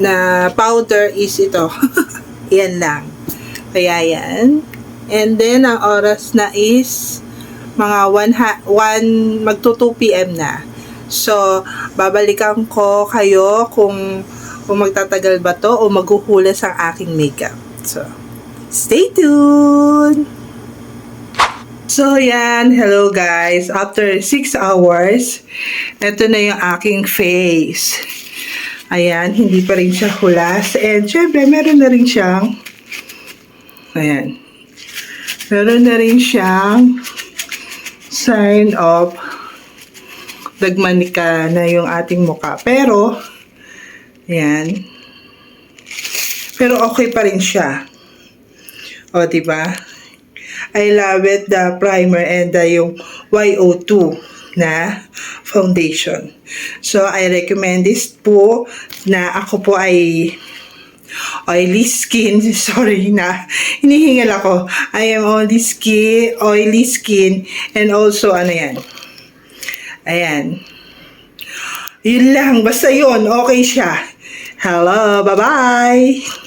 na powder is ito. Yan lang. Kaya yan. And then, ang oras na is mga 1 magto 2 p.m. na. So, babalikan ko kayo kung magtatagal ba to o maghuhulas ang aking makeup. So, stay tuned! So, yan. Hello guys. After 6 hours, ito na yung aking face. Ayan, hindi pa rin siya hulas. And syempre, meron na rin siyang ayan. Meron na rin siyang sign of nagmanika na yung ating mukha. Pero, ayan. Pero okay pa rin siya. O, diba? I love it, the primer and yung YO2 na foundation. So, I recommend this po na ako po ay oily skin. Sorry na. Hinihingal ako. I am oily skin. And also, ano yan? Ayan. Yun lang. Basta yun. Okay siya. Hello. Bye-bye.